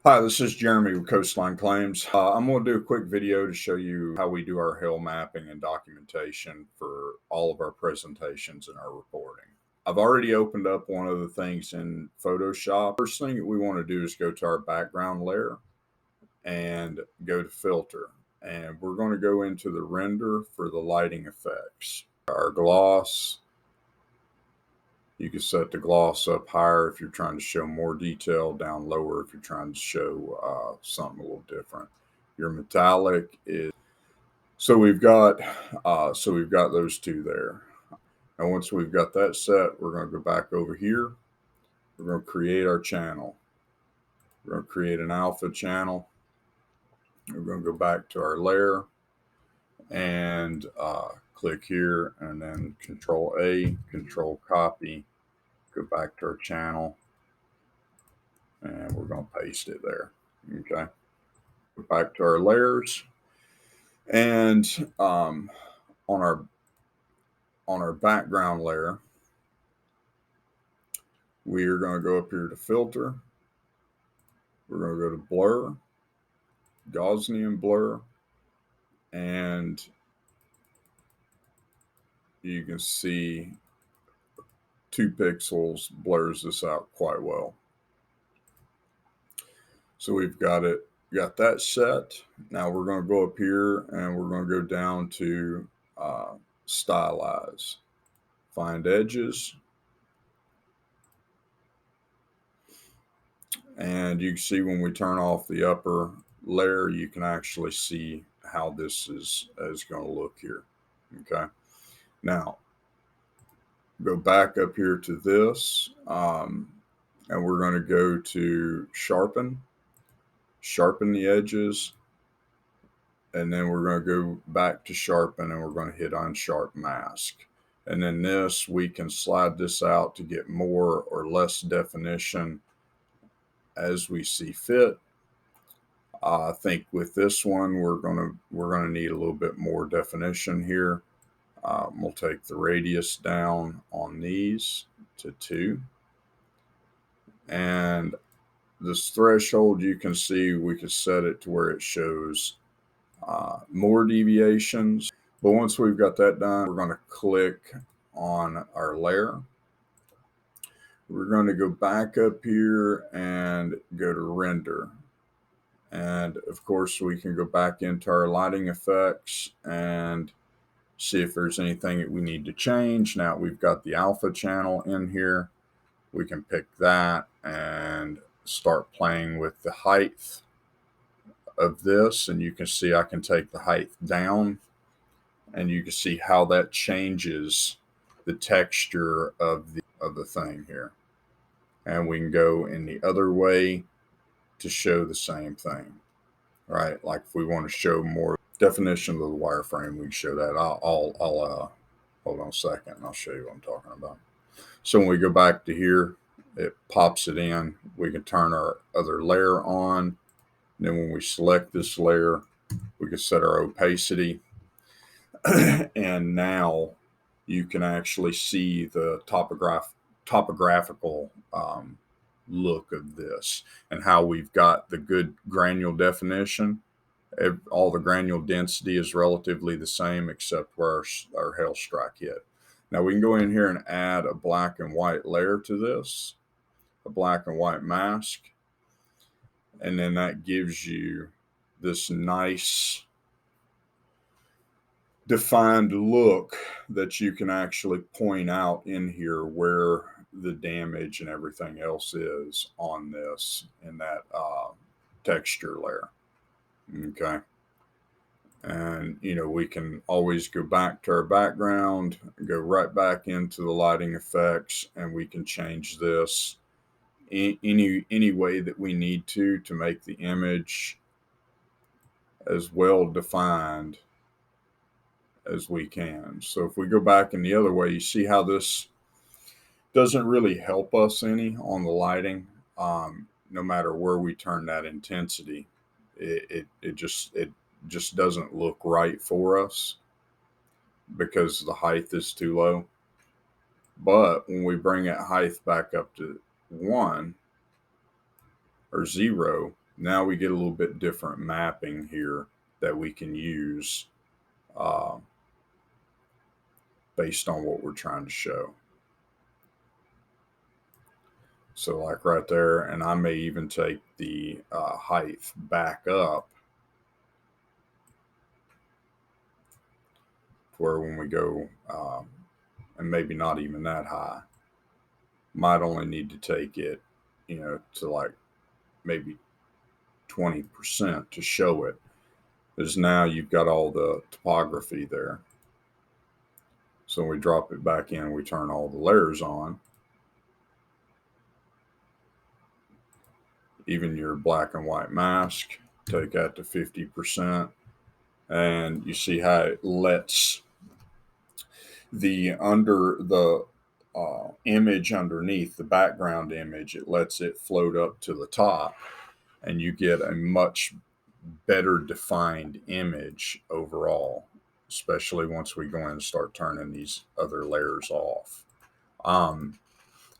Hi, this is Jeremy with Coastline Claims. I'm going to do a quick video to show you how we do our hail mapping and documentation for all of our presentations and our reporting. I've already opened up one of the things in Photoshop. First thing that we want to do is go to our background layer and go to filter. And we're going to go into the render for the lighting effects. Our gloss, you can set the gloss up higher if you're trying to show more detail, down lower if you're trying to show something a little different. Your metallic is so we've got those two there. And once we've got that set, we're going to go back over here. We're going to create our channel. We're going to create an alpha channel. We're going to go back to our layer and click here, and then Control A, Control Copy. Go back to our channel, and we're going to paste it there. Okay. Go back to our layers, and on our background layer, we are going to go up here to filter. We're going to go to blur, Gaussian blur, and you can see 2 pixels blurs this out quite well. So we've got that set. Now we're going to go up here and we're going to go down to stylize, find edges, and you can see when we turn off the upper layer, you can actually see how this is going to look here. Okay, now go back up here to this, and we're going to go to sharpen the edges, and then we're going to go back to sharpen, and we're going to hit unsharp mask. And then this, we can slide this out to get more or less definition as we see fit. I think with this one, we're gonna need a little bit more definition here. We'll take the radius down on these to 2, and this threshold, you can see we could set it to where it shows more deviations. But once we've got that done, we're going to click on our layer. We're going to go back up here and go to render. And of course, we can go back into our lighting effects and see if there's anything that we need to change. Now we've got the alpha channel in here. We can pick that and start playing with the height of this. And you can see I can take the height down, and you can see how that changes the texture of the thing here. And we can go in the other way to show the same thing, right? Like if we want to show more definition of the wireframe, we can show that. I'll hold on a second, and I'll show you what I'm talking about. So when we go back to here, it pops it in. We can turn our other layer on. And then when we select this layer, we can set our opacity. And now you can actually see the topographical look of this, and how we've got the good granule definition. All the granule density is relatively the same except where our hail strike hit. Now we can go in here and add a black and white layer to this, a black and white mask, and then that gives you this nice defined look that you can actually point out in here where the damage and everything else is on this in that texture layer. Okay. And, we can always go back to our background, go right back into the lighting effects, and we can change this any way that we need to make the image as well defined as we can. So if we go back in the other way, you see how this doesn't really help us any on the lighting. No matter where we turn that intensity, it just doesn't look right for us because the height is too low. But when we bring that height back up to 1 or 0, Now we get a little bit different mapping here that we can use based on what we're trying to show. So like right there, and I may even take the height back up where when we go, and maybe not even that high, might only need to take it, to like maybe 20% to show it, because now you've got all the topography there. So when we drop it back in, we turn all the layers on. Even your black and white mask, take that to 50%. And you see how it lets the image underneath, the background image, it lets it float up to the top, and you get a much better defined image overall, especially once we go in and start turning these other layers off.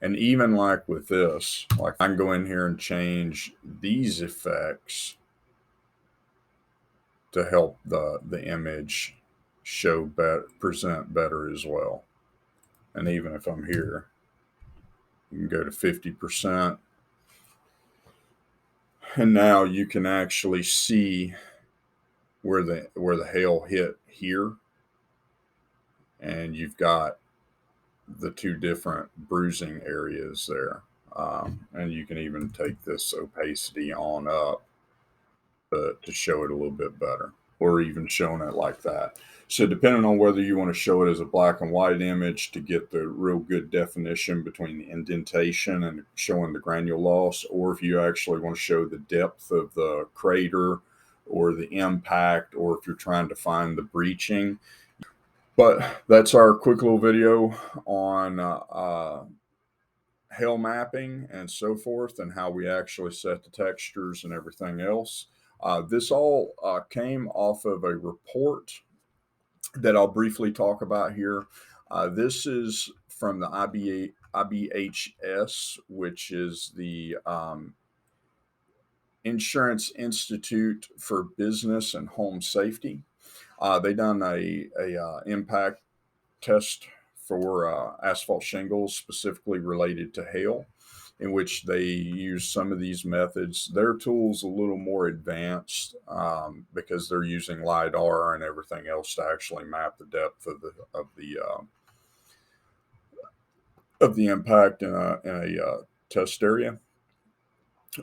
And even like with this, like I can go in here and change these effects to help the image show better, present better as well. And even if I'm here, you can go to 50%. And now you can actually see where the hail hit here. And you've got the two different bruising areas there. And you can even take this opacity on up to show it a little bit better, or even showing it like that. So depending on whether you want to show it as a black and white image to get the real good definition between the indentation and showing the granule loss, or if you actually want to show the depth of the crater or the impact, or if you're trying to find the breaching. But that's our quick little video on hail mapping and so forth, and how we actually set the textures and everything else. This all came off of a report that I'll briefly talk about here. This is from the IBHS, which is the Insurance Institute for Business and Home Safety. They done a impact test for asphalt shingles specifically related to hail, in which they use some of these methods. Their tool's a little more advanced because they're using LiDAR and everything else to actually map the depth of the impact in a test area.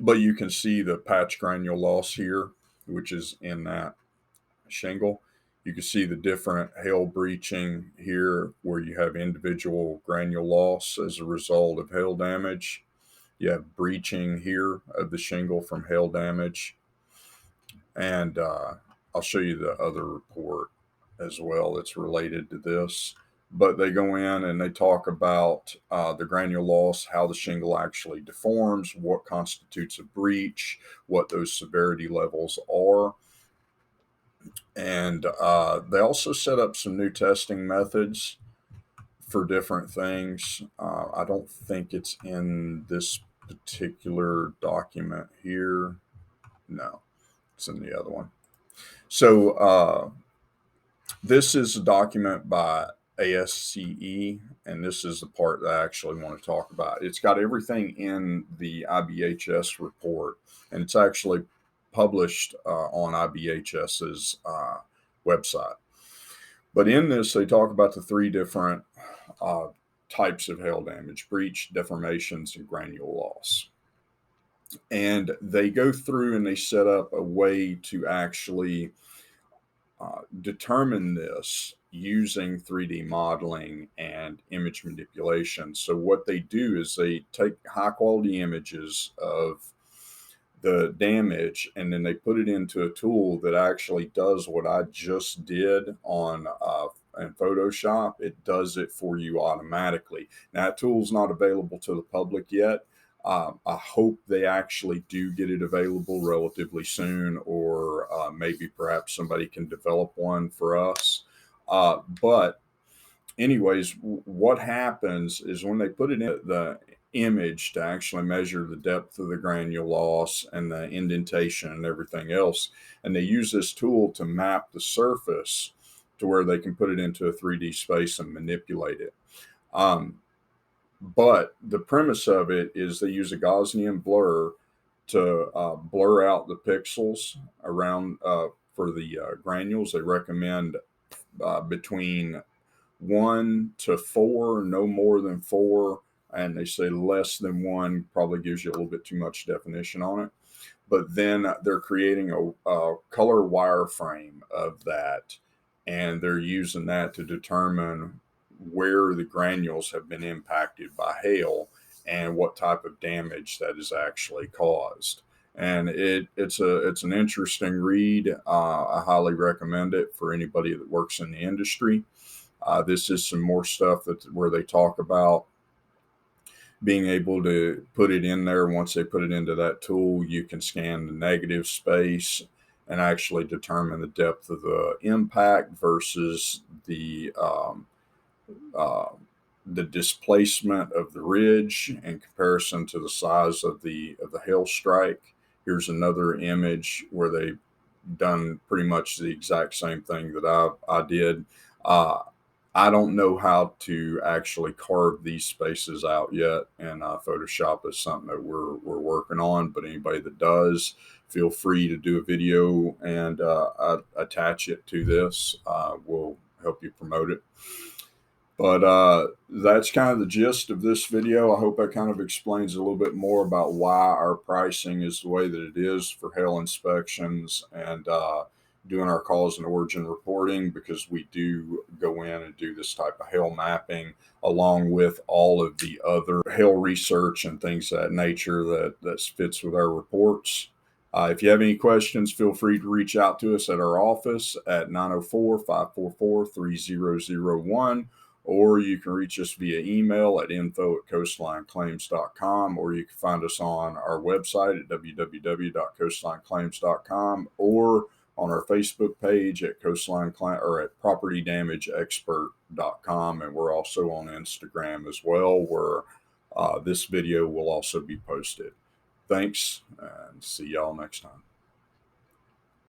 But you can see the patch granule loss here, which is in that shingle. You can see the different hail breaching here where you have individual granule loss as a result of hail damage. You have breaching here of the shingle from hail damage. And I'll show you the other report as well that's related to this. But they go in and they talk about the granule loss, how the shingle actually deforms, what constitutes a breach, what those severity levels are. And they also set up some new testing methods for different things. I don't think it's in this particular document here. No, it's in the other one. So this is a document by ASCE, and this is the part that I actually want to talk about. It's got everything in the IBHS report, and it's actually published on IBHS's website. But in this, they talk about the three different types of hail damage: breach, deformations, and granule loss. And they go through and they set up a way to actually determine this using 3D modeling and image manipulation. So what they do is they take high quality images of the damage, and then they put it into a tool that actually does what I just did on in Photoshop. It does it for you automatically. Now, that tool's not available to the public yet. I hope they actually do get it available relatively soon, or maybe perhaps somebody can develop one for us. But anyways, what happens is when they put it in the image to actually measure the depth of the granule loss and the indentation and everything else. And they use this tool to map the surface to where they can put it into a 3D space and manipulate it. But the premise of it is they use a Gaussian blur to blur out the pixels around for the granules. They recommend between 1 to 4, no more than 4, and they say less than 1 probably gives you a little bit too much definition on it. But then they're creating a color wireframe of that, and they're using that to determine where the granules have been impacted by hail and what type of damage that is actually caused. And it's an interesting read. I highly recommend it for anybody that works in the industry. This is some more stuff where they talk about being able to put it in there. Once they put it into that tool, you can scan the negative space and actually determine the depth of the impact versus the displacement of the ridge in comparison to the size of the hail strike. Here's another image where they've done pretty much the exact same thing that I did. I don't know how to actually carve these spaces out yet, and Photoshop is something that we're working on. But anybody that does, feel free to do a video and attach it to this. We'll help you promote it. But that's kind of the gist of this video. I hope that kind of explains a little bit more about why our pricing is the way that it is for hail inspections and doing our cause and origin reporting, because we do go in and do this type of hail mapping along with all of the other hail research and things of that nature that fits with our reports. If you have any questions, feel free to reach out to us at our office at 904-544-3001. Or you can reach us via email at info@coastlineclaims.com, or you can find us on our website at www.coastlineclaims.com, or on our Facebook page at or at propertydamageexpert.com. And we're also on Instagram as well, where this video will also be posted. Thanks, and see y'all next time.